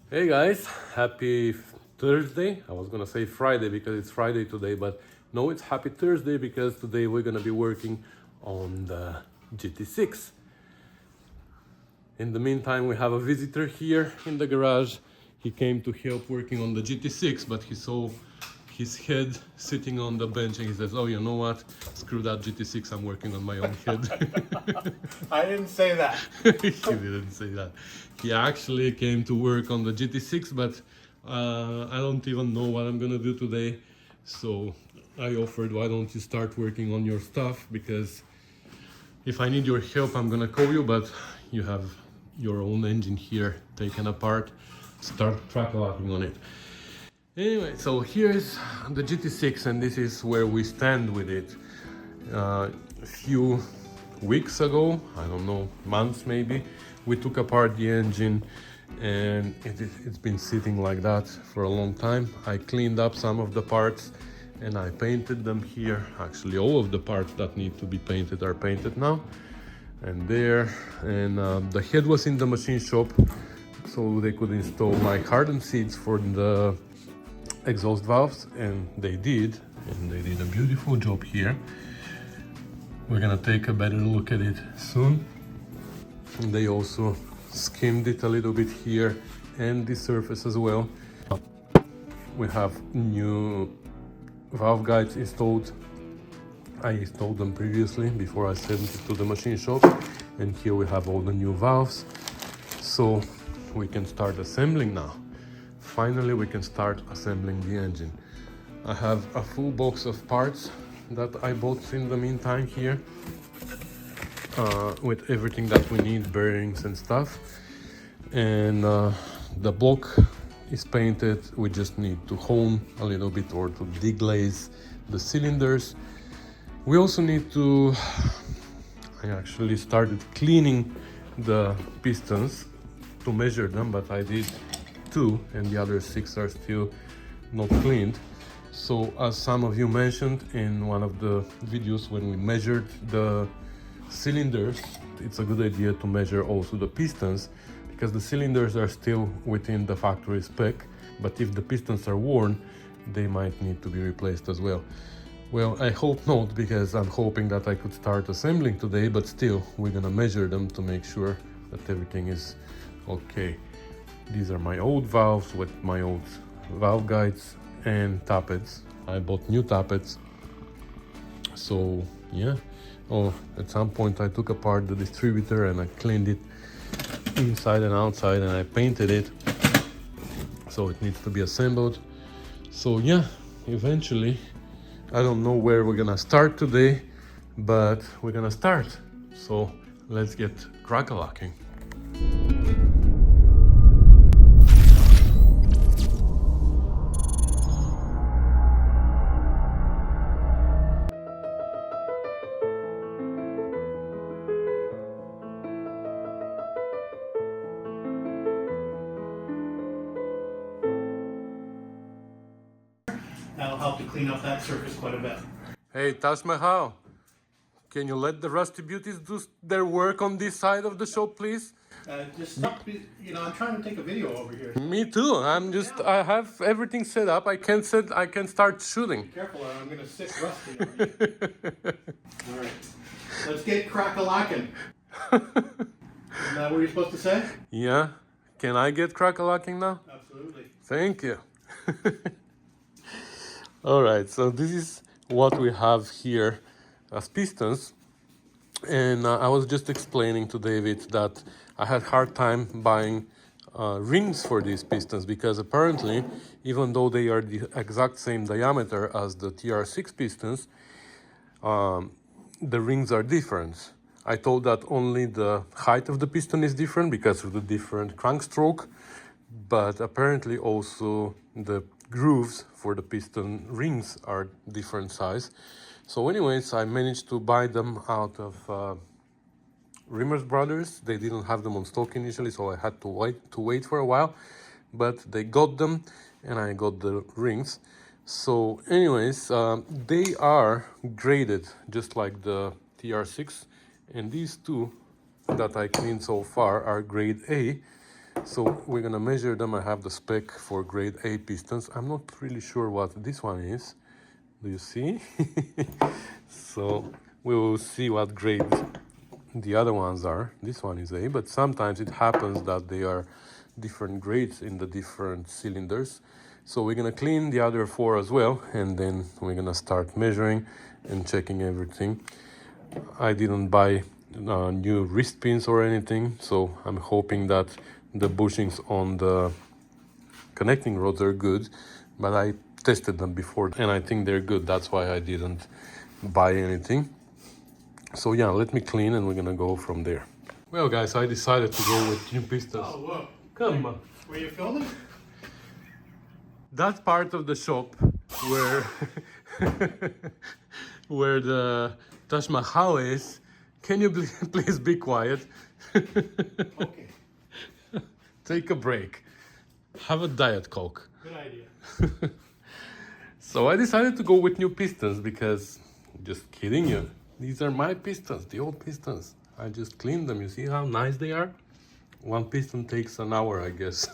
Hey guys, happy Thursday. I was gonna say Friday because it's Friday today, but no, it's happy Thursday because today we're gonna be working on the GT6. In the meantime, we have a visitor here in the garage. He came to help working on the GT6, but he saw his head sitting on the bench and he says, "Oh, you know what? Screw that GT6, I'm working on my own head." I didn't say that. He didn't say that. He actually came to work on the GT6, but I don't even know what I'm gonna do today. So I offered, why don't you start working on your stuff? Because if I need your help, I'm gonna call you, but you have your own engine here taken apart. Start track locking on it. Anyway, so here's the GT6, and this is where we stand with it. A few weeks ago, I don't know, months maybe, we took apart the engine and it's been sitting like that for a long time. I cleaned up some of the parts and I painted them here. Actually, all of the parts that need to be painted are painted now. And there, and the head was in the machine shop, so they could install my hardened seats for the exhaust valves, and they did a beautiful job here. We're gonna take a better look at it soon. And they also skimmed it a little bit here and the surface as well. We have new valve guides installed. I installed them previously before I sent it to the machine shop, and here we have all the new valves, so we can start assembling now. Finally, we can start assembling the engine. I have a full box of parts that I bought in the meantime here, with everything that we need, bearings and stuff. And the block is painted. We just need to hone a little bit or to deglaze the cylinders. We also need to, I actually started cleaning the pistons to measure them, but I did 2 and the other 6 are still not cleaned. So as some of you mentioned in one of the videos, when we measured the cylinders, it's a good idea to measure also the pistons, because the cylinders are still within the factory spec, but if the pistons are worn, they might need to be replaced as well. Well, I hope not, because I'm hoping that I could start assembling today, but still, we're gonna measure them to make sure that everything is okay. These are my old valves with my old valve guides and tappets. I bought new tappets. So, yeah. Oh, at some point I took apart the distributor and I cleaned it inside and outside and I painted it. So it needs to be assembled. So, yeah, eventually, I don't know where we're gonna start today, but we're gonna start. So let's get crack-a-lacking. That'll help to clean up that surface quite a bit. Hey, Taj Mahal, can you let the Rusty Beauties do their work on this side of the shop, please? Just stop, I'm trying to take a video over here. Me too. I have everything set up. I can start shooting. Be careful, or I'm gonna sit rusty on you. All right, let's get crack-a-lacking. Isn't that what you're supposed to say? Yeah. Can I get crack-a-lacking now? Absolutely. Thank you. All right, so this is what we have here as pistons. And I was just explaining to David that I had hard time buying rings for these pistons, because apparently, even though they are the exact same diameter as the TR6 pistons, the rings are different. I thought that only the height of the piston is different because of the different crank stroke, but apparently also the grooves for the piston rings are different size. So anyways, I managed to buy them out of Rimmer's Brothers. They didn't have them on stock initially, so I had to wait for a while, but they got them and I got the rings. So anyways, they are graded just like the TR6, and these two that I cleaned so far are grade A. So we're gonna measure them. I have the spec for grade A pistons. I'm not really sure what this one is. Do you see? So we will see what grade the other ones are. This one is A, but sometimes it happens that they are different grades in the different cylinders. So we're gonna clean the other 4 as well, and then we're gonna start measuring and checking everything. I didn't buy new wrist pins or anything, so I'm hoping that the bushings on the connecting rods are good, but I tested them before and I think they're good. That's why I didn't buy anything. So yeah, let me clean and we're gonna go from there. Well guys, I decided to go with new pistons. Oh, whoa. Come on. Were you filming? That part of the shop where where the Taj Mahal is, can you please be quiet? Okay. Take a break. Have a Diet Coke. Good idea. So I decided to go with new pistons because, just kidding you, these are my pistons, the old pistons. I just cleaned them. You see how nice they are? One piston takes an hour, I guess.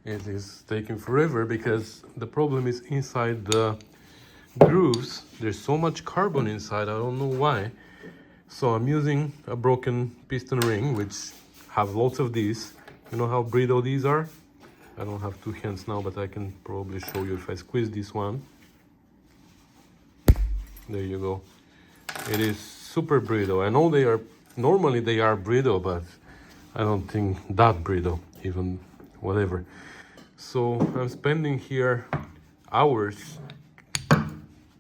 It is taking forever because the problem is inside the grooves. There's so much carbon inside, I don't know why. So I'm using a broken piston ring, which have lots of these. You know how brittle these are? I don't have 2 hands now, but I can probably show you if I squeeze this one. There you go. It is super brittle. I know normally they are brittle, but I don't think that brittle, even whatever. So I'm spending here hours.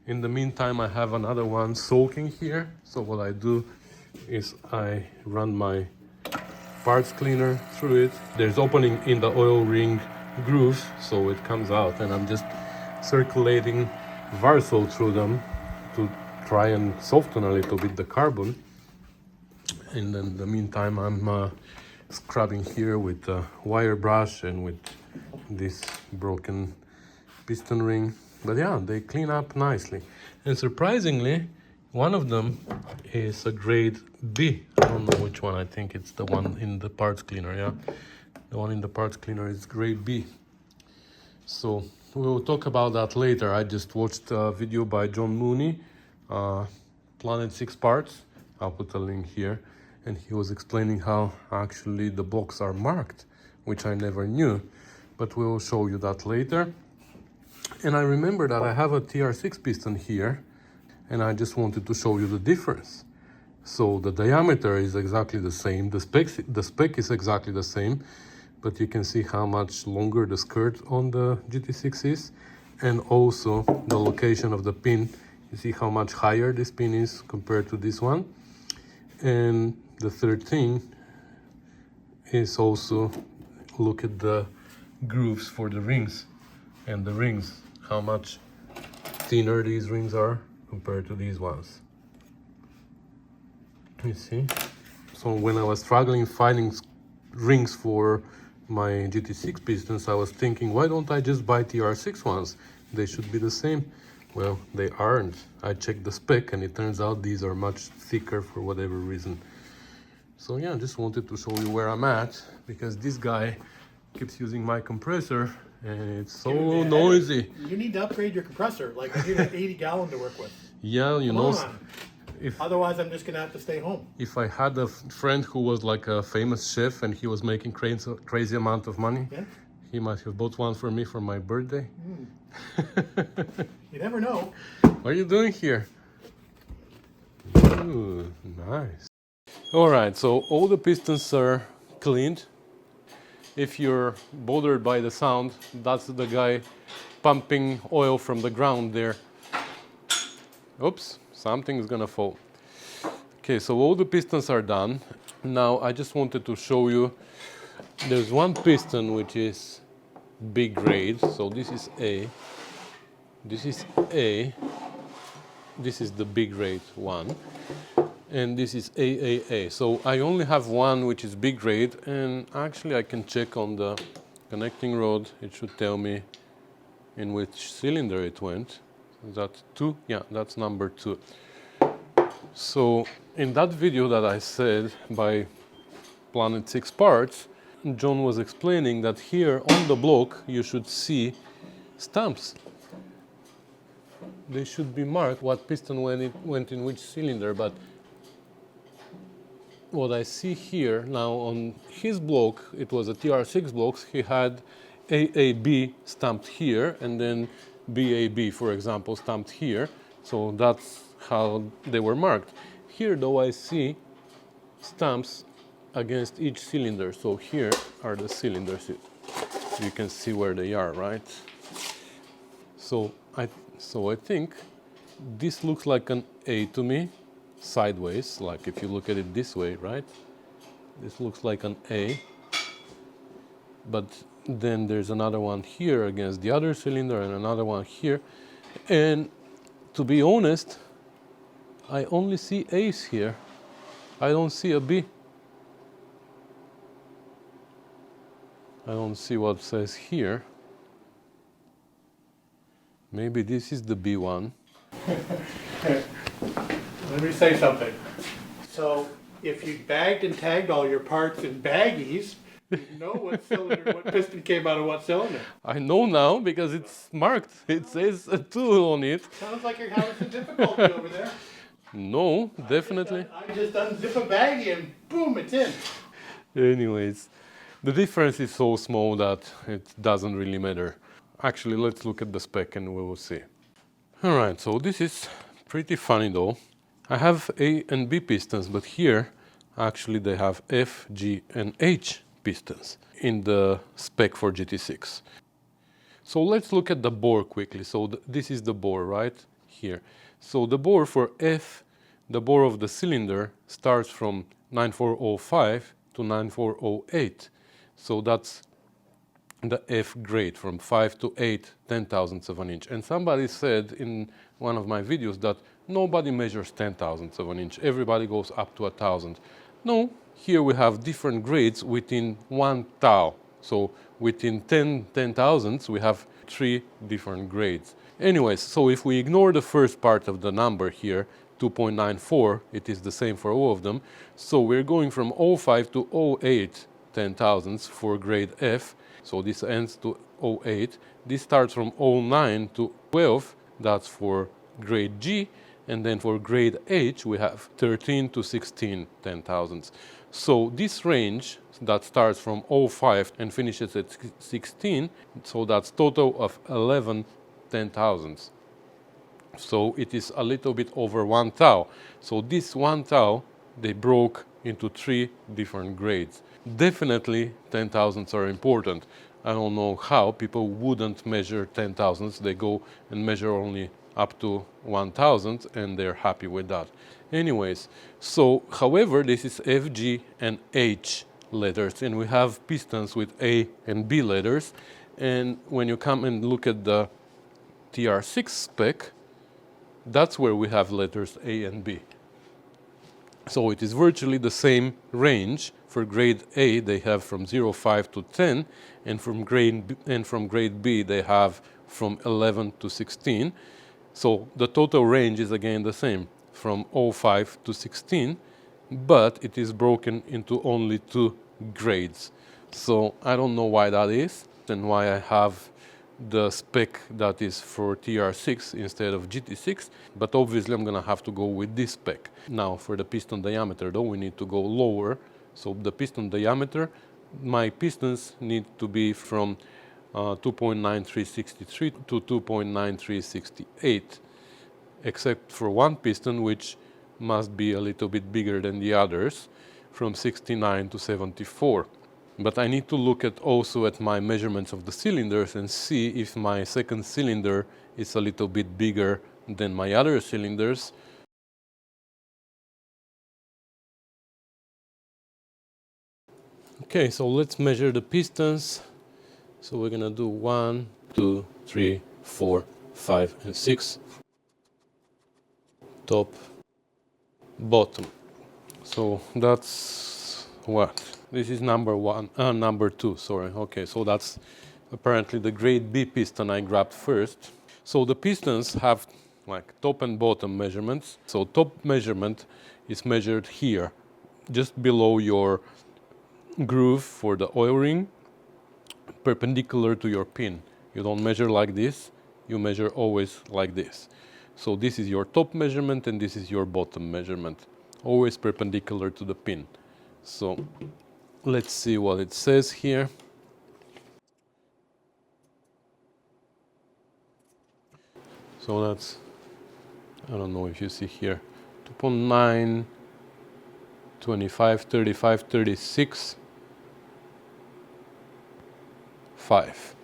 In the meantime, I have another one soaking here. So what I do is I run my parts cleaner through it. There's opening in the oil ring grooves, so it comes out, and I'm just circulating Varsol through them to try and soften a little bit the carbon. And then in the meantime, I'm scrubbing here with a wire brush and with this broken piston ring. But yeah, they clean up nicely. And surprisingly, one of them is a grade B. I don't know which one. I think it's the one in the parts cleaner, yeah. The one in the parts cleaner is grade B. So we'll talk about that later. I just watched a video by John Mooney, Planet 6 Parts. I'll put a link here. And he was explaining how actually the blocks are marked, which I never knew. But we'll show you that later. And I remember that I have a TR6 piston here, and I just wanted to show you the difference. So the diameter is exactly the same, the spec is exactly the same, but you can see how much longer the skirt on the GT6 is, and also the location of the pin. You see how much higher this pin is compared to this one. And the third thing is also look at the grooves for the rings, and the rings, how much thinner these rings are compared to these ones. You see? So when I was struggling finding rings for my GT6 pistons, I was thinking, why don't I just buy TR6 ones? They should be the same. Well, they aren't. I checked the spec and it turns out these are much thicker for whatever reason. So yeah, I just wanted to show you where I'm at, because this guy keeps using my compressor and it's so noisy. You need to upgrade your compressor. Like, I need an 80-gallon to work with. Yeah, you Come know, on. Otherwise, I'm just going to have to stay home. if I had a friend who was like a famous chef and he was making crazy amount of money, Yeah? he might have bought one for me for my birthday. You never know. What are you doing here? Ooh, nice. All right, so all the pistons are cleaned. If you're bothered by the sound, that's the guy pumping oil from the ground there. Oops, something is gonna fall. Okay, so all the pistons are done. Now I just wanted to show you, there's one piston which is B grade, so this is A. This is A. This is the B grade one. And this is AAA. So I only have one which is B grade, and actually I can check on the connecting rod. It should tell me in which cylinder it went. Is that 2? Yeah, that's number 2. So in that video that I said by Planet 6 Parts, John was explaining that here on the block you should see stamps. They should be marked what piston when it went in which cylinder, but what I see here now on his block, it was a TR6 blocks, he had AAB stamped here and then BAB, for example, stamped here. So that's how they were marked. Here though I see stamps against each cylinder. So here are the cylinders. You can see where they are, right? So I think this looks like an A to me, sideways, like if you look at it this way, right? This looks like an A. But then there's another one here against the other cylinder and another one here. And to be honest, I only see A's here. I don't see a B. I don't see what says here. Maybe this is the B one. Let me say something. So if you bagged and tagged all your parts in baggies, you know what cylinder, what piston came out of what cylinder. I know now because it's marked. It says a 2 on it. Sounds like you're having some difficulty over there. No, definitely. I just unzip a baggie and boom, it's in. Anyways, the difference is so small that it doesn't really matter. Actually, let's look at the spec and we will see. All right, so this is pretty funny though. I have A and B pistons, but here actually they have F, G and H pistons in the spec for GT6. So let's look at the bore quickly. So this is the bore right here. So the bore for F, the bore of the cylinder starts from 9405 to 9408. So that's the F grade from 5 to 8 10,000ths of an inch. And somebody said in one of my videos that nobody measures 10,000ths of an inch. Everybody goes up to 1,000. No, here we have different grades within 1 thou. So within 10 10,000ths we have 3 different grades. Anyways, so if we ignore the first part of the number here, 2.94, it is the same for all of them. So we're going from 05 to 08 10,000ths for grade F. So this ends to 08. This starts from 09 to 12. That's for grade G. And then for grade H, we have 13 to 16 10,000ths. So this range that starts from 05 and finishes at 16, so that's total of 11 10,000ths. So it is a little bit over 1 thou. So this 1 thou, they broke into 3 different grades. Definitely 10,000ths are important. I don't know how people wouldn't measure 10,000ths. They go and measure only up to 1,000 and they're happy with that. Anyways, so however, this is F, G and H letters, and we have pistons with A and B letters. And when you come and look at the TR6 spec, that's where we have letters A and B. So it is virtually the same range. For grade A, they have from 05 to 10, and from grade B, they have from 11 to 16. So the total range is again the same, from 05 to 16, but it is broken into only 2 grades. So I don't know why that is, and why I have the spec that is for TR6 instead of GT6, but obviously I'm gonna have to go with this spec. Now for the piston diameter though, we need to go lower. So the piston diameter, my pistons need to be from 2.9363 to 2.9368, except for one piston which must be a little bit bigger than the others, from 69 to 74. But I need to look at also at my measurements of the cylinders and see if my second cylinder is a little bit bigger than my other cylinders. Okay, so let's measure the pistons. So we're gonna do 1, 2, 3, 4, 5, and 6. Top, bottom. So that's what? This is number 2, sorry. Okay, so that's apparently the grade B piston I grabbed first. So the pistons have like top and bottom measurements. So top measurement is measured here, just below your groove for the oil ring perpendicular to your pin. You don't measure like this, you measure always like this. So this is your top measurement and this is your bottom measurement, always perpendicular to the pin. So let's see what it says here. So that's, I don't know if you see here, 2.9, 25, 35, 36, 5.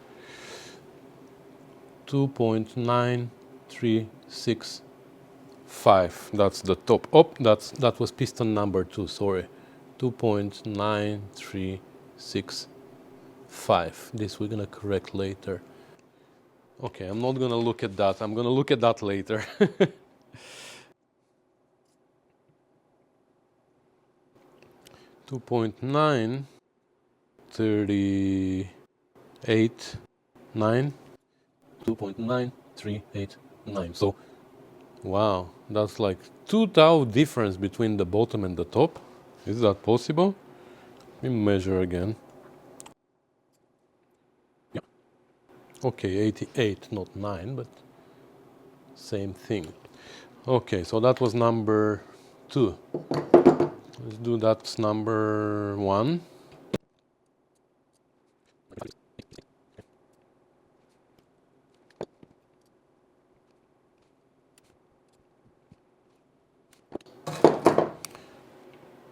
2.9365. That's the top. Oh, that was piston number 2, sorry. 2.9365. This we're gonna correct later. Okay, I'm not gonna look at that. I'm gonna look at that later. 2.9, 38, 9, 2.9389. So, wow, that's like 2 tau difference between the bottom and the top. Is that possible? Let me measure again. Yeah. Okay, 88, not 9, but same thing. Okay, so that was number 2. Let's do that number 1.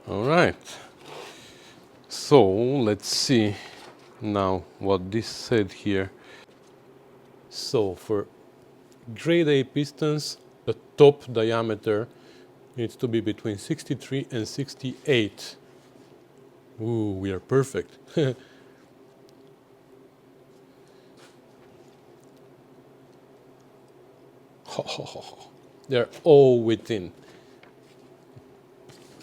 All right. So let's see now what this said here. So for grade A pistons, the top diameter needs to be between 63 and 68. Ooh, we are perfect. They're all within.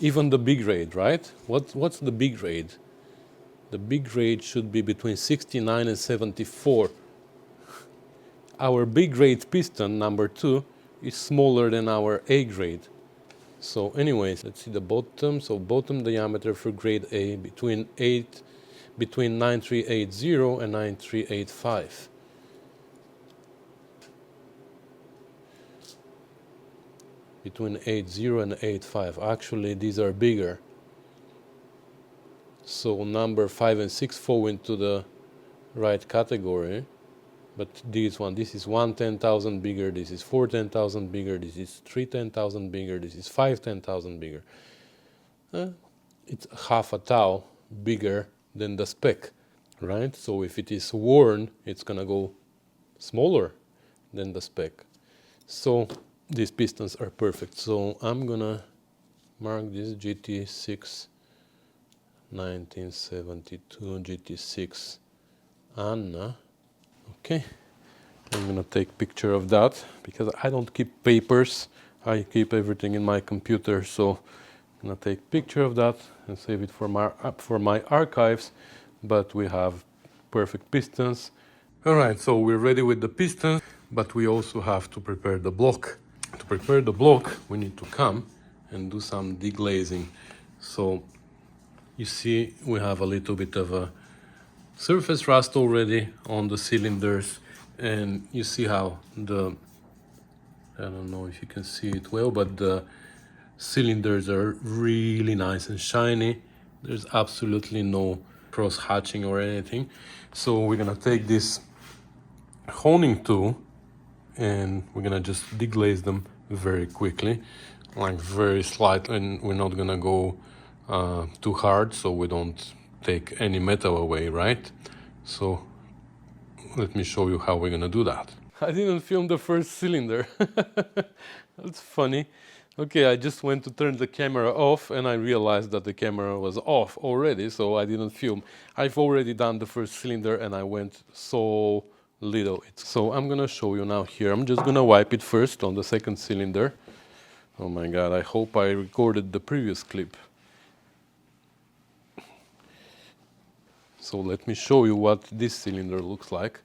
Even the big grade, right? What's the big grade? The big grade should be between 69 and 74. Our big grade piston, number 2, is smaller than our A grade. So anyways, let's see the bottom. So bottom diameter for grade A between 9380 and 9385. Between 80 and 85. Actually, these are bigger. So number 5 and 6 fall into the right category. But this is 1 10,000 bigger, this is 4 10,000 bigger, this is 3 10,000 bigger, this is 5 10,000 bigger. It's half a tau bigger than the spec, right? So if it is worn, it's gonna go smaller than the spec. So these pistons are perfect. So I'm gonna mark this GT6 1972 GT6 Anna. Okay, I'm gonna take picture of that because I don't keep papers. I keep everything in my computer. So I'm gonna take picture of that and save it for my archives. But we have perfect pistons. All right, so we're ready with the pistons, but we also have to prepare the block. To prepare the block, we need to come and do some deglazing. So you see, we have a little bit of a surface rust already on the cylinders, and you see how I don't know if you can see it well, but the cylinders are really nice and shiny. There's absolutely no cross hatching or anything. So we're gonna take this honing tool and we're gonna just deglaze them very quickly, like very slight, and we're not gonna go too hard so we don't take any metal away, right? So let me show you how we're gonna do that. I didn't film the first cylinder. That's funny. Okay, I just went to turn the camera off and I realized that the camera was off already, so I didn't film. I've already done the first cylinder and I went so little. So I'm gonna show you now here. I'm just gonna wipe it first on the second cylinder. Oh my god, I hope I recorded the previous clip. So let me show you what this cylinder looks like.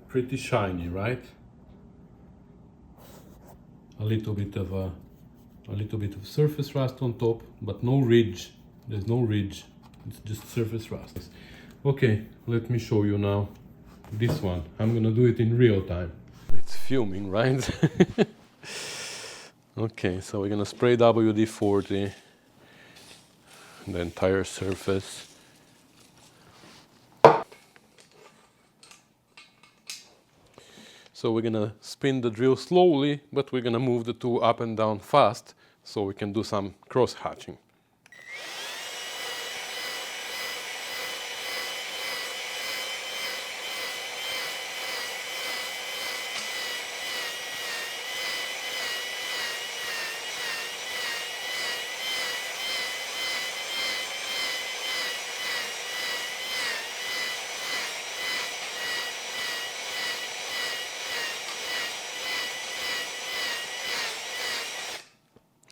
Pretty shiny, right? A little bit of surface rust on top, but no ridge. There's no ridge It's just surface rust. Okay, let me show you now this one. I'm gonna do it in real time. It's fuming, right? Okay, so we're gonna spray WD-40 the entire surface. So we're gonna spin the drill slowly, but we're gonna move the tool up and down fast so we can do some cross hatching.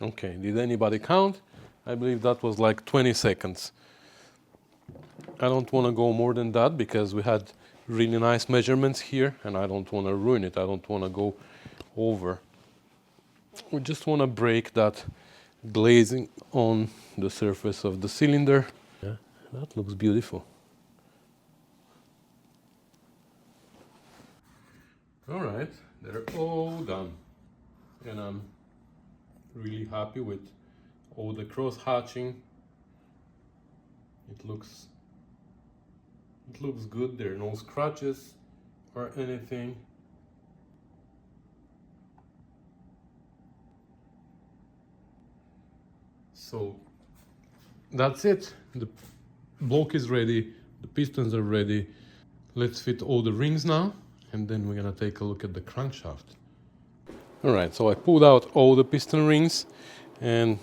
Okay, did anybody count? I believe that was like 20 seconds. I don't want to go more than that because we had really nice measurements here and I don't want to ruin it. I don't want to go over. We just want to break that glazing on the surface of the cylinder. Yeah, that looks beautiful. All right, they're all done. And I'm really happy with all the cross hatching. It looks good. There are no scratches or anything. So that's it. The block is ready, the pistons are ready. Let's fit all the rings now and then we're gonna take a look at the crankshaft. Alright, so I pulled out all the piston rings and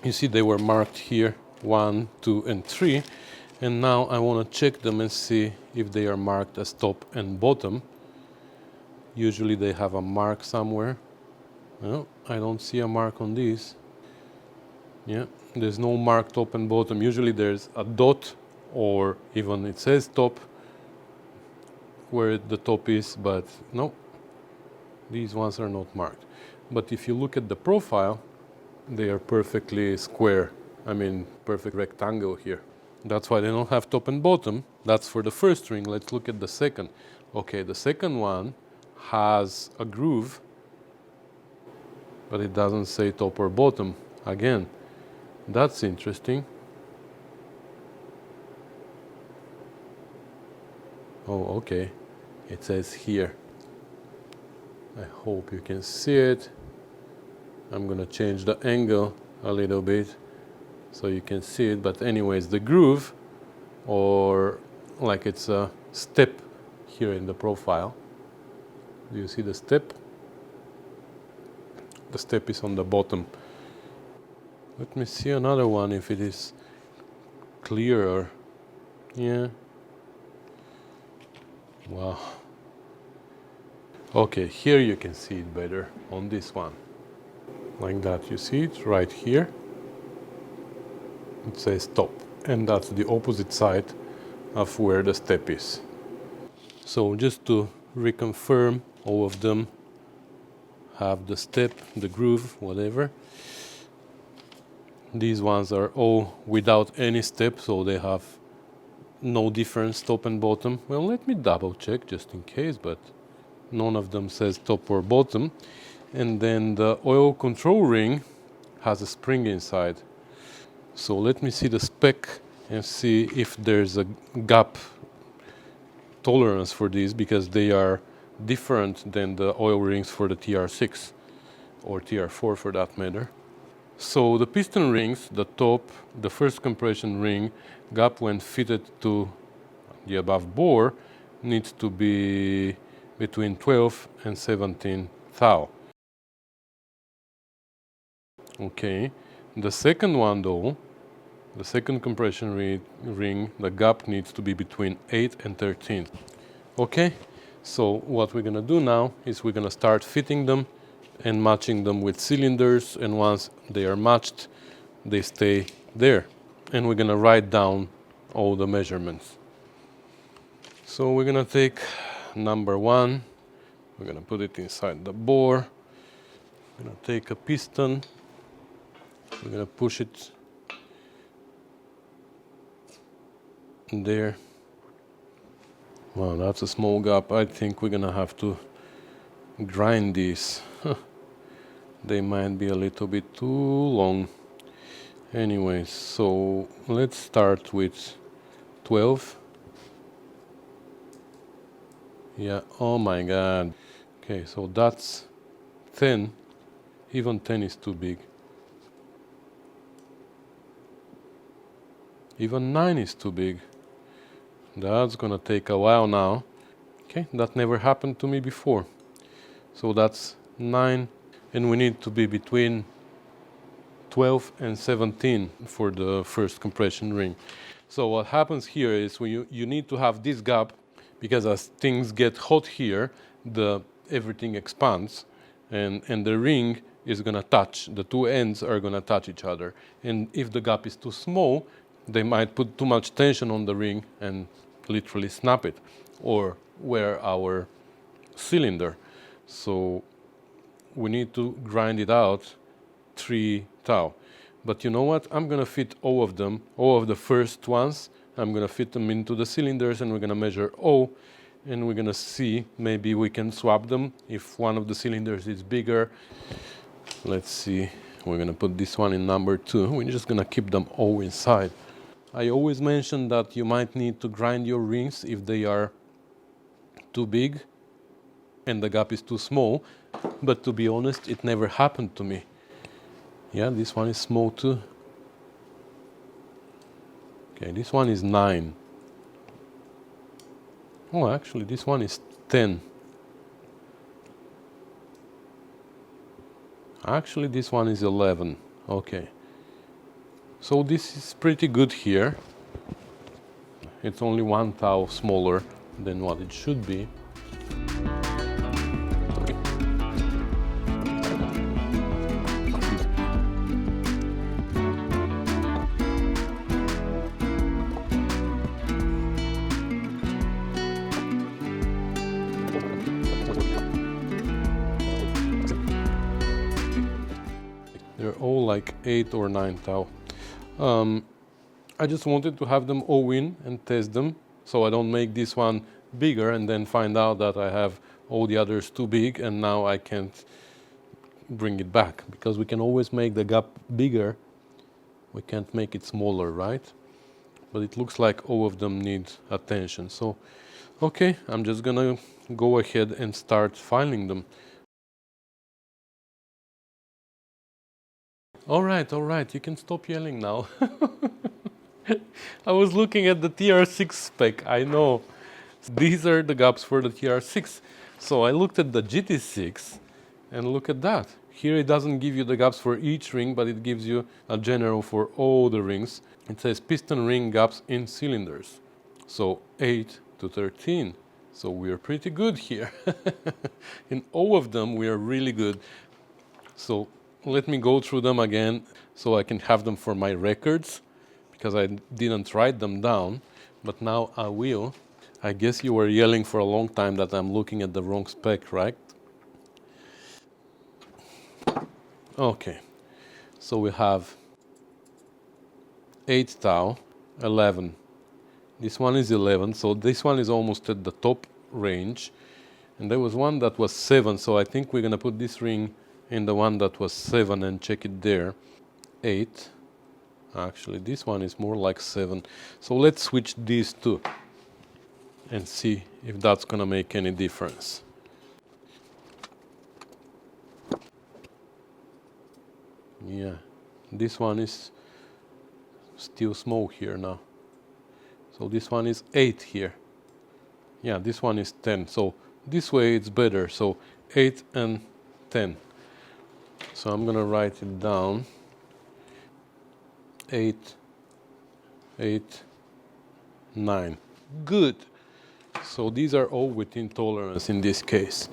you see they were marked here 1, 2 and 3, and now I want to check them and see if they are marked as top and bottom. Usually they have a mark somewhere. No, I don't see a mark on these. Yeah, there's no mark top and bottom. Usually there's a dot or even it says top where the top is, but no, these ones are not marked. But if you look at the profile, they are perfectly square. I mean, perfect rectangle here. That's why they don't have top and bottom. That's for the first ring. Let's look at the second. Okay, the second one has a groove, but it doesn't say top or bottom. Again, that's interesting. Oh, okay. It says here. I hope you can see it. I'm gonna change the angle a little bit so you can see it, but anyways, the groove, or like it's a step here in the profile. Do you see the step? The step is on the bottom. Let me see another one if it is clearer. Yeah. Wow. Okay, here you can see it better on this one. Like that, you see it right here. It says top, and that's the opposite side of where the step is. So just to reconfirm, all of them have the step, the groove, whatever. These ones are all without any step, so they have no difference top and bottom. Well, let me double check just in case, but none of them says top or bottom. And then the oil control ring has a spring inside. So let me see the spec and see if there's a gap tolerance for these, because they are different than the oil rings for the TR6 or TR4 for that matter. So the piston rings, the top, the first compression ring, gap when fitted to the above bore needs to be between 12 and 17 thou. Okay, the second one though, the second compression ring, the gap needs to be between 8 and 13. Okay, so what we're gonna do now is we're gonna start fitting them and matching them with cylinders, and once they are matched, they stay there. And we're gonna write down all the measurements. So we're gonna take number 1, we're gonna put it inside the bore, we're gonna take a piston, we're gonna push it there. Wow, that's a small gap. I think we're gonna have to grind these. They might be a little bit too long. Anyway, so let's start with 12. Yeah, oh my god. Okay, so that's 10. Even 10 is too big. Even 9 is too big. That's gonna take a while now. Okay, that never happened to me before. So that's 9, and we need to be between 12 and 17 for the first compression ring. So what happens here is when you need to have this gap, because as things get hot here, everything expands, and the ring is gonna touch. The two ends are gonna touch each other. And if the gap is too small, they might put too much tension on the ring and literally snap it, or wear our cylinder. So we need to grind it out 3 thou. But you know what? I'm gonna fit all of them, all of the first ones. I'm gonna fit them into the cylinders, and we're gonna measure O, and we're gonna see maybe we can swap them if one of the cylinders is bigger. Let's see. We're gonna put this one in number 2. We're just gonna keep them all inside. I always mention that you might need to grind your rings if they are too big and the gap is too small, but to be honest, it never happened to me. Yeah, this one is small too. Okay, this one is 9. Oh, actually, this one is 10. Actually, this one is 11. Okay. So this is pretty good here. It's only 1 thou smaller than what it should be. They're all like 8 or 9 thou. I just wanted to have them all in and test them, so I don't make this one bigger and then find out that I have all the others too big and now I can't bring it back, because we can always make the gap bigger. We can't make it smaller, right? But it looks like all of them need attention. So, okay, I'm just gonna go ahead and start filing them. All right, you can stop yelling now. I was looking at the TR6 spec, I know. These are the gaps for the TR6. So I looked at the GT6 and look at that. Here it doesn't give you the gaps for each ring, but it gives you a general for all the rings. It says piston ring gaps in cylinders. So 8 to 13. So we are pretty good here. In all of them, we are really good. So let me go through them again so I can have them for my records, because I didn't write them down, but now I will. I guess you were yelling for a long time that I'm looking at the wrong spec, right? Okay, so we have 8 thou, 11. This one is 11, so this one is almost at the top range. And there was one that was 7, so I think we're gonna put this ring in the one that was 7 and check it there. 8. Actually, this one is more like 7. So let's switch these two and see if that's gonna make any difference. Yeah, this one is still small here now. So this one is 8 here. Yeah, this one is 10. So this way it's better. So 8 and 10. So I'm gonna write it down. 8, 8, 9. Good. So these are all within tolerance in this case.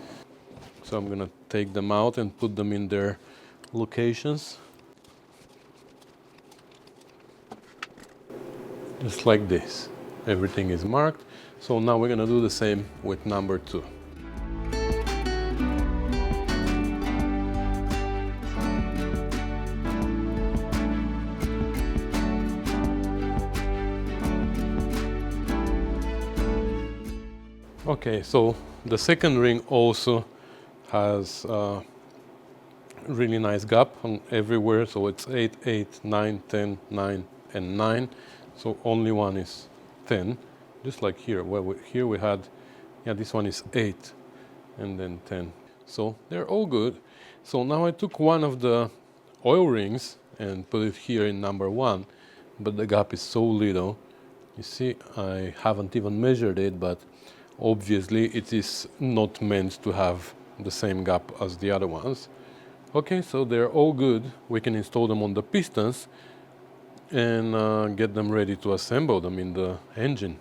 So I'm gonna take them out and put them in their locations. Just like this. Everything is marked. So now we're gonna do the same with number 2. Okay, so the second ring also has really nice gap on everywhere, so it's 8, 8, 9, 10, 9, and 9. So only one is 10, just like here. Well, here we had, yeah, this one is 8 and then 10. So they're all good. So now I took one of the oil rings and put it here in number 1, but the gap is so little. You see, I haven't even measured it, but obviously it is not meant to have the same gap as the other ones. Okay, so they're all good. We can install them on the pistons and get them ready to assemble them in the engine.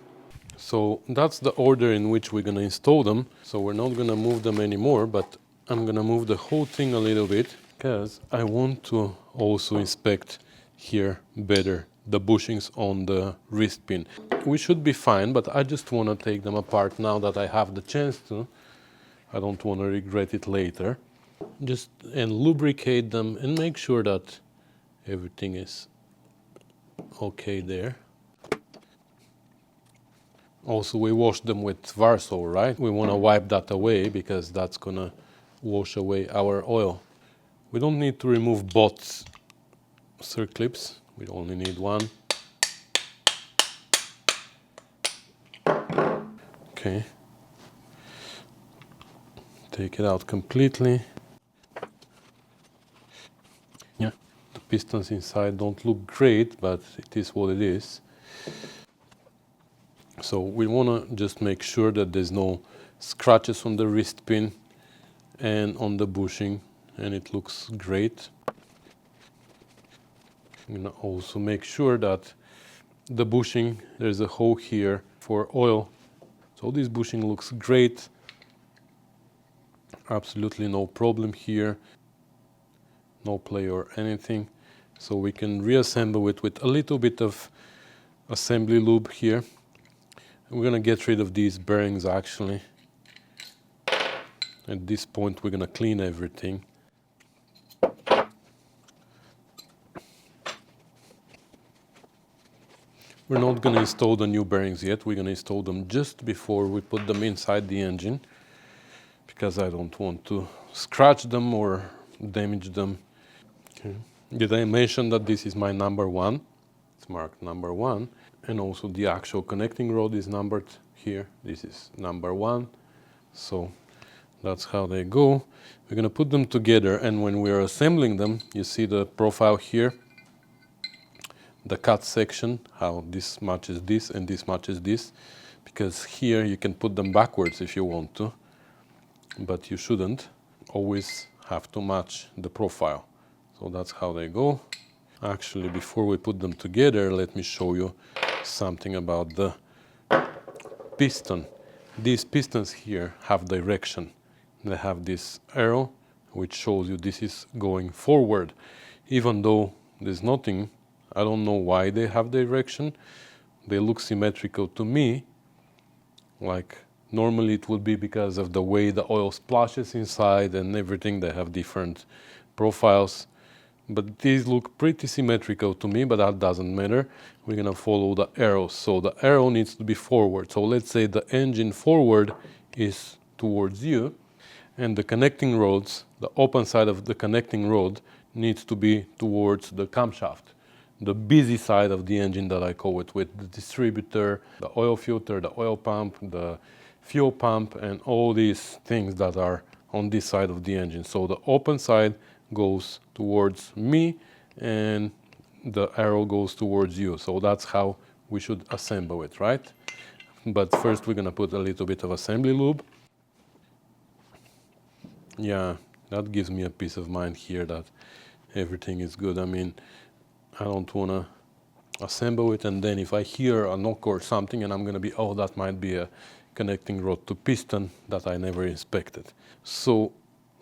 So that's the order in which we're gonna install them. So we're not gonna move them anymore, but I'm gonna move the whole thing a little bit because I want to also inspect here better the bushings on the wrist pin. We should be fine, but I just want to take them apart now that I have the chance to. I don't want to regret it later. Just and lubricate them and make sure that everything is okay there. Also, we wash them with Varsol, right? We want to wipe that away because that's gonna wash away our oil. We don't need to remove both circlips. We only need one. Okay. Take it out completely. Yeah, the pistons inside don't look great, but it is what it is. So we want to just make sure that there's no scratches on the wrist pin and on the bushing, and it looks great. I'm going to also make sure that the bushing, there's a hole here for oil. So this bushing looks great. Absolutely no problem here. No play or anything. So we can reassemble it with a little bit of assembly lube here. We're going to get rid of these bearings actually. At this point we're going to clean everything. We're not going to install the new bearings yet. We're going to install them just before we put them inside the engine because I don't want to scratch them or damage them. Okay. Did I mention that this is my number 1? It's marked number 1. And also the actual connecting rod is numbered here. This is number 1. So that's how they go. We're going to put them together, and when we're assembling them, you see the profile here, the cut section, how this matches this and this matches this, because here you can put them backwards if you want to, but you shouldn't. Always have to match the profile. So that's how they go. Actually, before we put them together, let me show you something about the piston. These pistons here have direction. They have this arrow which shows you this is going forward. Even though there's nothing, I don't know why they have direction. They look symmetrical to me. Like normally it would be because of the way the oil splashes inside and everything. They have different profiles. But these look pretty symmetrical to me, but that doesn't matter. We're gonna follow the arrows. So the arrow needs to be forward. So let's say the engine forward is towards you, and the connecting rods, the open side of the connecting rod needs to be towards the camshaft. The busy side of the engine that I call it, with the distributor, the oil filter, the oil pump, the fuel pump, and all these things that are on this side of the engine. So the open side goes towards me and the arrow goes towards you. So that's how we should assemble it, right? But first we're gonna put a little bit of assembly lube. Yeah, that gives me a peace of mind here that everything is good. I mean, I don't wanna assemble it and then if I hear a knock or something and I'm gonna be, oh, that might be a connecting rod to piston that I never inspected. So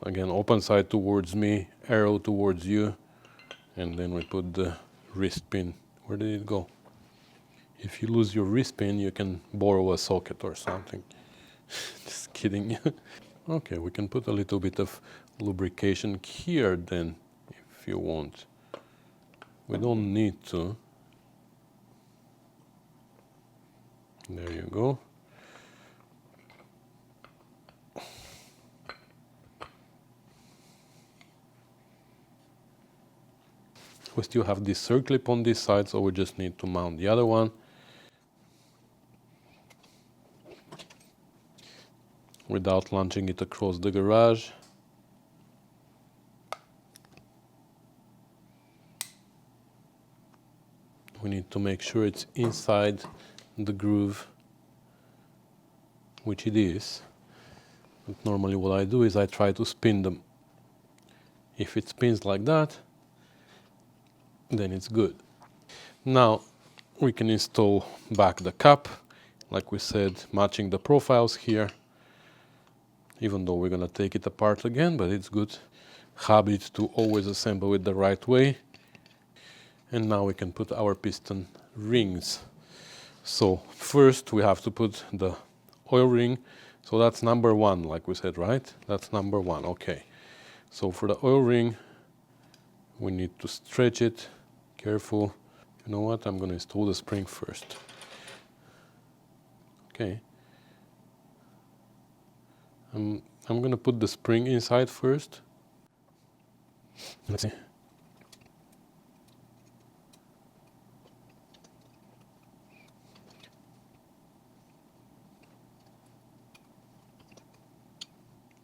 again, open side towards me, arrow towards you, and then we put the wrist pin. Where did it go? If you lose your wrist pin, you can borrow a socket or something. Just kidding. Okay, we can put a little bit of lubrication here then, if you want. We don't need to. There you go. We still have this circlip on this side, so we just need to mount the other one. Without launching it across the garage. We need to make sure it's inside the groove, which it is. But normally what I do is I try to spin them. If it spins like that, then it's good. Now we can install back the cap, like we said, matching the profiles here. Even though we're gonna take it apart again, but it's good habit to always assemble it the right way. And now we can put our piston rings. So first we have to put the oil ring. So that's number one, like we said, right? That's number one, okay. So for the oil ring, we need to stretch it, careful. You know what, I'm gonna install the spring first. Okay. I'm gonna put the spring inside first. Let's see.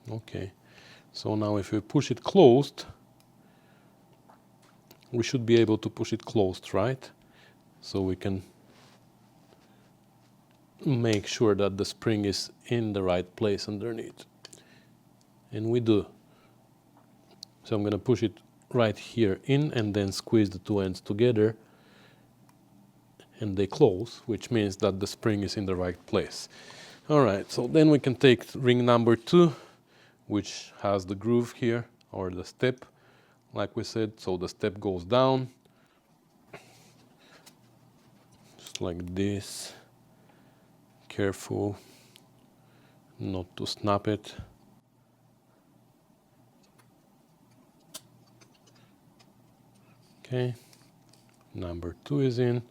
Okay, so now if we push it closed, we should be able to push it closed, right? So we can make sure that the spring is in the right place underneath. And we do. So I'm going to push it right here in and then squeeze the two ends together. And they close, which means that the spring is in the right place. All right, so then we can take ring number 2, which has the groove here, or the step, like we said. So the step goes down, just like this. Careful not to snap it. Okay, number 2 is in,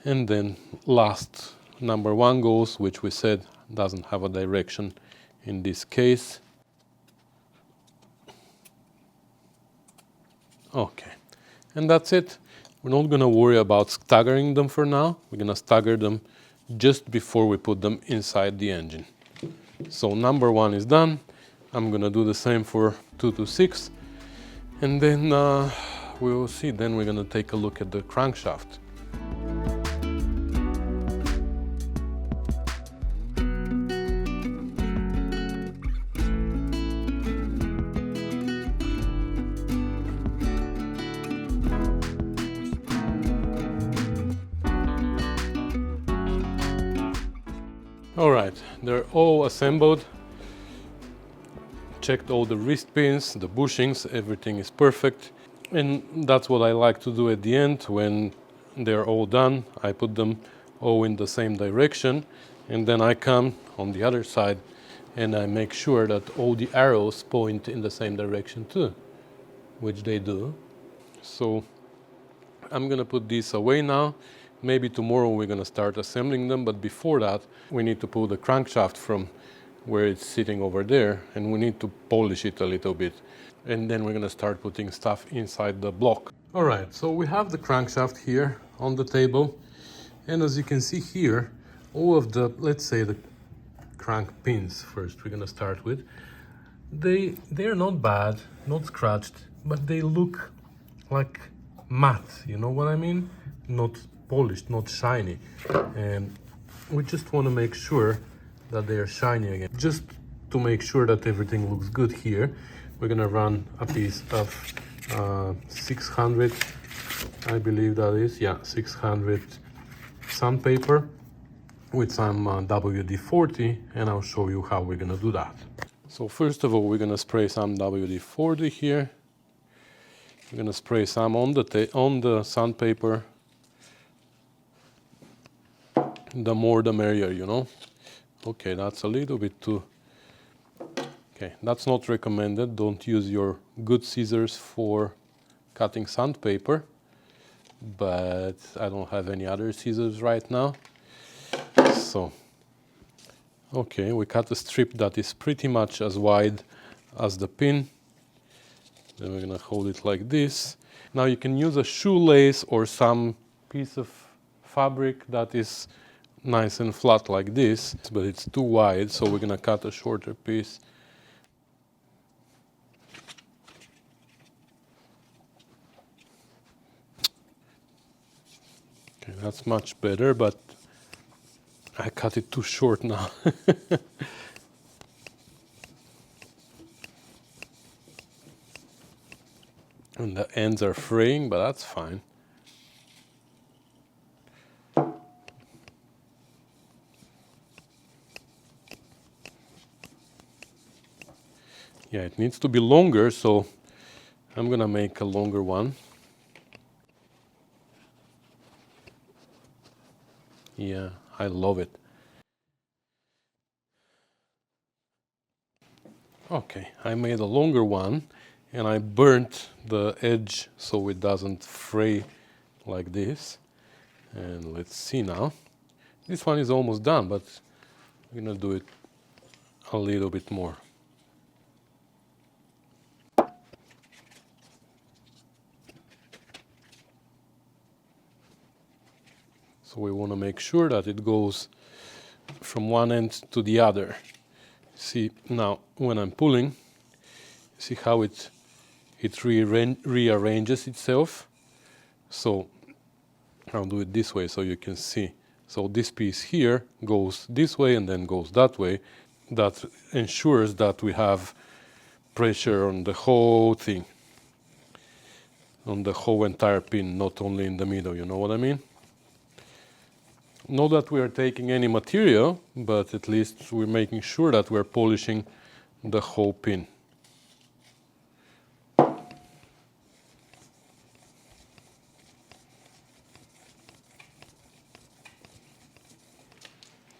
and then last number 1 goes, which we said doesn't have a direction in this case. Okay, and that's it. We're not going to worry about staggering them for now. We're going to stagger them just before we put them inside the engine. So number 1 is done. I'm going to do the same for 2 to 6, and then we will see. Then we're going to take a look at the crankshaft. All right, they're all assembled. Checked all the wrist pins, the bushings, everything is perfect. And that's what I like to do at the end. When they're all done, I put them all in the same direction, and then I come on the other side and I make sure that all the arrows point in the same direction too, which they do. So I'm gonna put these away now. Maybe tomorrow we're gonna start assembling them, but before that we need to pull the crankshaft from where it's sitting over there, and we need to polish it a little bit. And then we're gonna start putting stuff inside the block. All right, so we have the crankshaft here on the table. And as you can see here, all of the, let's say the crank pins first we're gonna start with. They're not bad, not scratched, but they look like matte, you know what I mean? Not polished, not shiny. And we just want to make sure that they are shiny again. Just to make sure that everything looks good here, we're gonna run a piece of 600, I believe that is, yeah, 600 sandpaper with some WD-40, and I'll show you how we're gonna do that. So first of all, we're gonna spray some WD-40 here. We're gonna spray some on the sandpaper. The more the merrier, you know. Okay, that's a little bit too. Okay, that's not recommended. Don't use your good scissors for cutting sandpaper. But I don't have any other scissors right now. So, okay, we cut a strip that is pretty much as wide as the pin. Then we're gonna hold it like this. Now you can use a shoelace or some piece of fabric that is nice and flat like this, but it's too wide, so we're gonna cut a shorter piece. Okay, that's much better, but I cut it too short now. And the ends are fraying, but that's fine. Yeah, it needs to be longer, so I'm gonna make a longer one. Yeah, I love it. Okay, I made a longer one and I burnt the edge so it doesn't fray like this. And let's see now. This one is almost done, but I'm gonna do it a little bit more. So we want to make sure that it goes from one end to the other. See, now when I'm pulling, see how it rearranges itself? So I'll do it this way so you can see. So this piece here goes this way and then goes that way. That ensures that we have pressure on the whole thing, on the whole entire pin, not only in the middle, you know what I mean? Not that we are taking any material, but at least we're making sure that we're polishing the whole pin.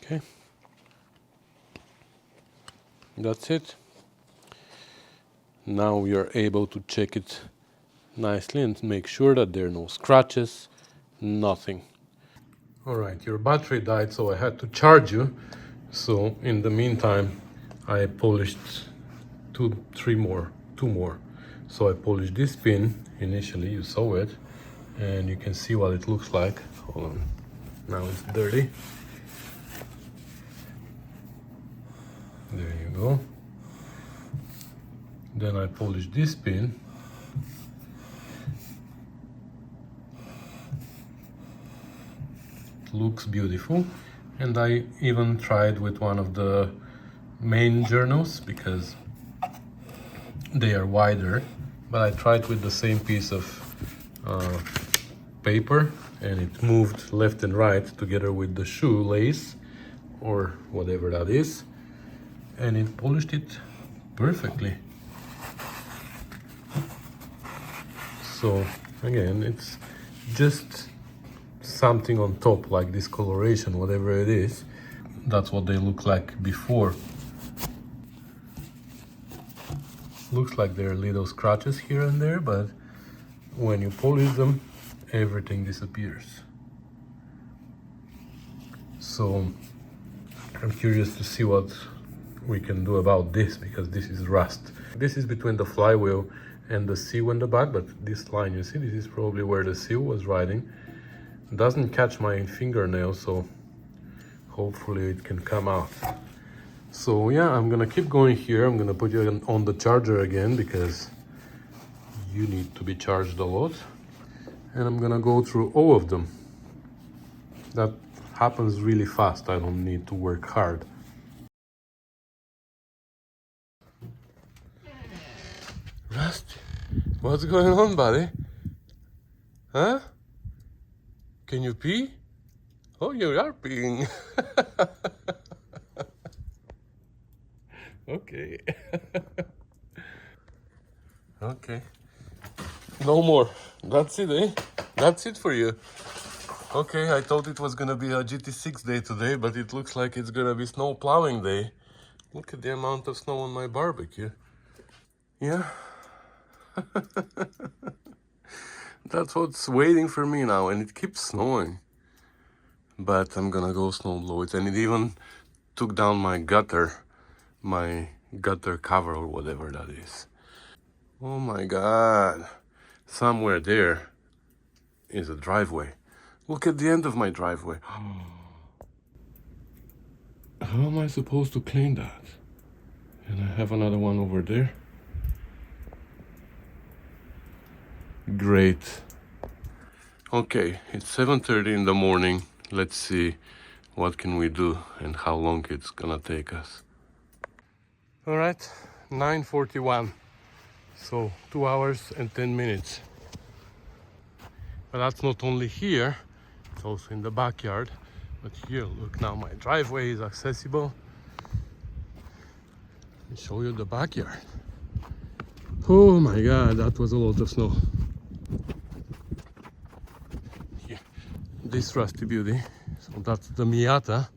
Okay, that's it. Now we are able to check it nicely and make sure that there are no scratches, nothing. Alright, your battery died, so I had to charge you. So in the meantime, I polished two more. So I polished this pin initially, you saw it, and you can see what it looks like. Hold on, now it's dirty. There you go. Then I polished this pin. It looks beautiful. And I even tried with one of the main journals because they are wider, but I tried with the same piece of paper and it moved left and right together with the shoelace or whatever that is, and it polished it perfectly. So again, it's just something on top like this coloration, whatever it is. That's what they look like before. Looks like there are little scratches here and there, but when you polish them, everything disappears. So I'm curious to see what we can do about this, because this is rust. This is between the flywheel and the seal in the back, but this line, you see, this is probably where the seal was riding. Doesn't catch my fingernail, so hopefully it can come out. So yeah, I'm gonna keep going here. I'm gonna put you on the charger again because you need to be charged a lot. And I'm gonna go through all of them. That happens really fast. I don't need to work hard. Rusty, what's going on, buddy? Huh? Can you pee? Oh, you are peeing. Okay. Okay. No more. That's it, eh? That's it for you. Okay, I thought it was gonna be a GT6 day today, but it looks like it's gonna be snow plowing day. Look at the amount of snow on my barbecue. Yeah. That's what's waiting for me now, and it keeps snowing. But I'm gonna go snow blow it, and it even took down my gutter cover or whatever that is. Oh my god. somewhere there is a driveway. Look at the end of my driveway. How am I supposed to clean that? And I have another one over there. Great. Okay, it's 7:30 in the morning. Let's see what can we do and how long it's gonna take us. All right, 9:41. So 2 hours and 10 minutes. But that's not only here, it's also in the backyard. But here, look, now my driveway is accessible. Let me show you the backyard. Oh my God, that was a lot of snow. Here, this rusty beauty, so that's the Miata.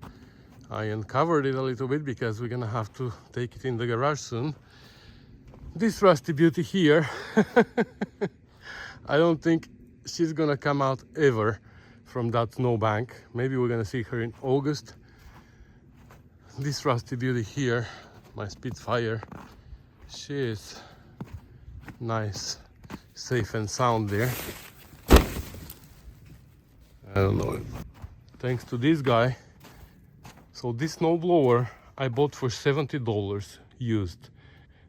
I uncovered it a little bit because we're gonna have to take it in the garage soon. This rusty beauty here, I don't think she's gonna come out ever from that snowbank. Maybe we're gonna see her in August. This rusty beauty here, my Spitfire, she is nice, safe and sound there. I don't know. Thanks to this guy. So this snowblower I bought for $70 used.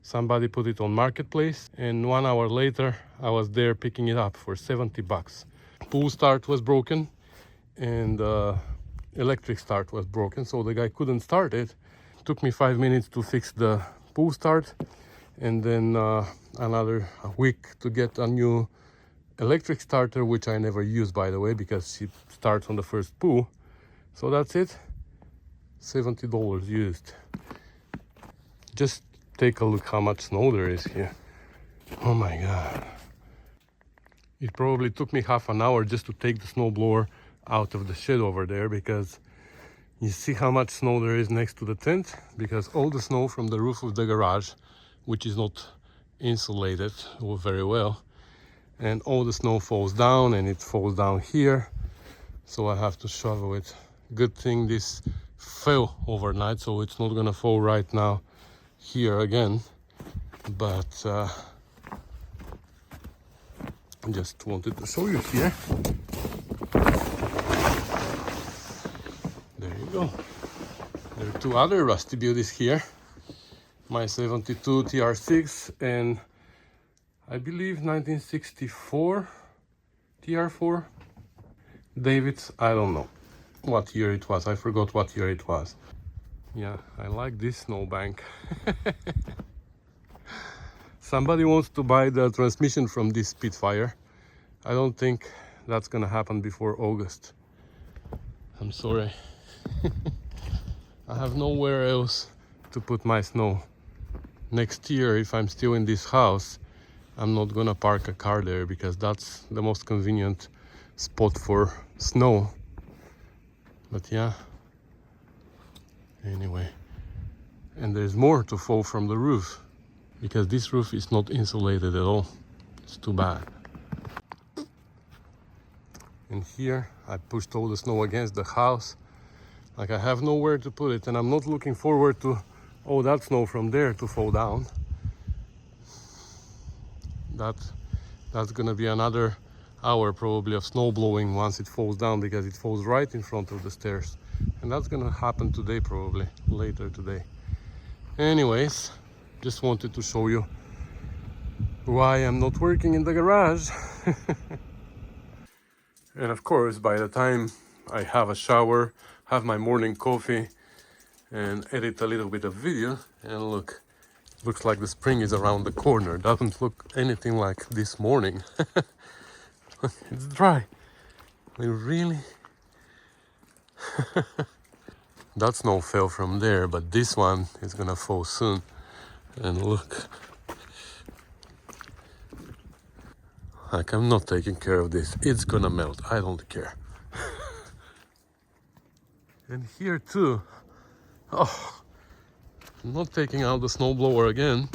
Somebody put it on Marketplace, and 1 hour later I was there picking it up for 70 bucks. Pull start was broken and electric start was broken, so the guy couldn't start it. Took me 5 minutes to fix the pull start, and then another week to get a new electric starter, which I never used, by the way, because she starts on the first pull. So that's it, $70 used. Just take a look how much snow there is here. Oh my God. It probably took me half an hour just to take the snowblower out of the shed over there, because you see how much snow there is next to the tent, because all the snow from the roof of the garage, which is not insulated very well, and all the snow falls down, and it falls down here, so I have to shovel it. Good thing this fell overnight, so it's not gonna fall right now here again, but just wanted to show you here. There you go. There are two other rusty beauties here, my 72 TR6 and I believe 1964 TR4. David's, I don't know what year it was, I forgot what year it was. Yeah, I like this snowbank. Somebody wants to buy the transmission from this Spitfire. I don't think that's gonna happen before August. I'm sorry. I have nowhere else to put my snow. Next year, if I'm still in this house, I'm not gonna park a car there, because that's the most convenient spot for snow. But yeah, anyway, and there's more to fall from the roof, because this roof is not insulated at all. It's too bad. And here I pushed all the snow against the house, like I have nowhere to put it, and I'm not looking forward to all that snow from there to fall down. That's gonna be another hour probably of snow blowing once it falls down, because it falls right in front of the stairs, and that's gonna happen today, probably later today. Anyways, just wanted to show you why I'm not working in the garage. And of course, by the time I have a shower, have my morning coffee, and edit a little bit of video, and look, looks like the spring is around the corner. Doesn't look anything like this morning. It's dry. I mean, really? That snow fell from there, but this one is gonna fall soon. And look, like, I'm not taking care of this. It's gonna melt. I don't care. And here too. Oh, I'm not taking out the snowblower again.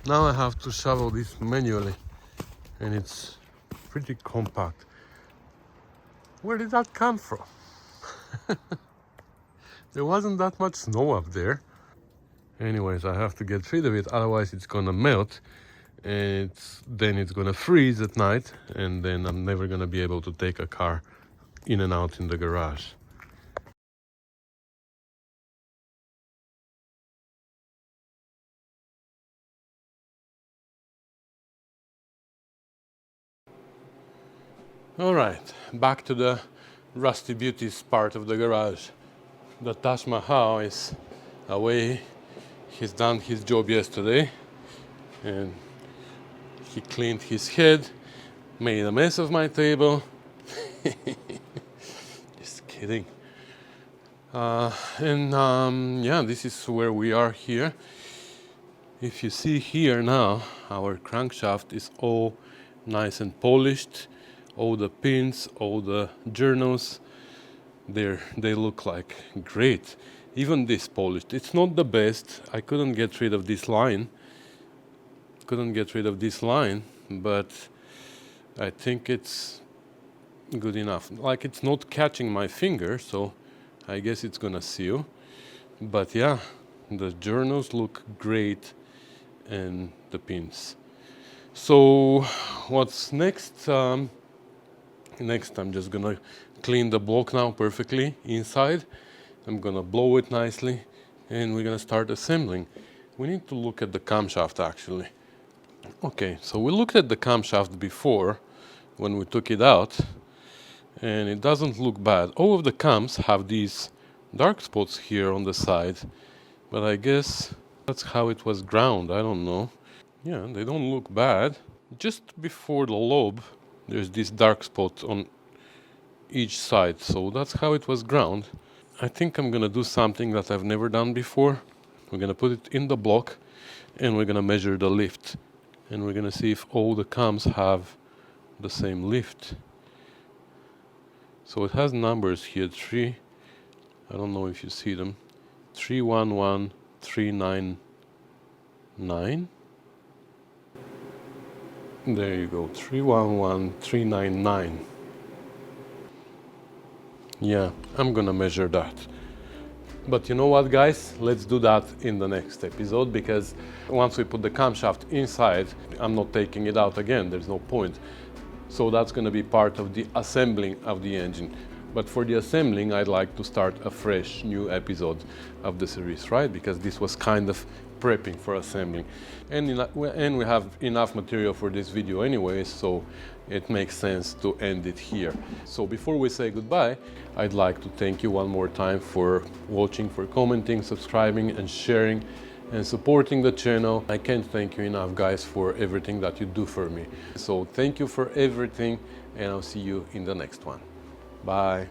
Now I have to shovel this manually, and it's pretty compact. Where did that come from? There wasn't that much snow up there. Anyways, I have to get rid of it, otherwise it's gonna melt, and then it's gonna freeze at night, and then I'm never gonna be able to take a car in and out in the garage. All right, back to the Rusty Beauties part of the garage. The Taj Mahal is away. He's done his job yesterday, and he cleaned his head, made a mess of my table. Just kidding. Yeah, this is where we are here. If you see here now, our crankshaft is all nice and polished. All the pins, all the journals, they look like great. Even this polished. It's not the best. I couldn't get rid of this line. But I think it's good enough. Like, it's not catching my finger, so I guess it's gonna seal. But yeah, the journals look great, and the pins. So what's next? Next, I'm just gonna clean the block now perfectly inside. I'm gonna blow it nicely, and we're gonna start assembling. We need to look at the camshaft actually. Okay, so we looked at the camshaft before when we took it out, and it doesn't look bad. All of the cams have these dark spots here on the side, but I guess that's how it was ground. I don't know. Yeah, they don't look bad. Just before the lobe, there's this dark spot on each side, so that's how it was ground. I think I'm gonna do something that I've never done before. We're gonna put it in the block, and we're gonna measure the lift, and we're gonna see if all the cams have the same lift. So it has numbers here, I don't know if you see them, 311399. There you go, 311399. Yeah, I'm gonna measure that. But you know what, guys? Let's do that in the next episode, because once we put the camshaft inside, I'm not taking it out again. There's no point. So that's gonna be part of the assembling of the engine. But for the assembling, I'd like to start a fresh new episode of the series, right? Because this was kind of prepping for assembling. And we have enough material for this video anyway, so it makes sense to end it here. So before we say goodbye, I'd like to thank you one more time for watching, for commenting, subscribing and sharing and supporting the channel. I can't thank you enough, guys, for everything that you do for me. So thank you for everything, and I'll see you in the next one. Bye.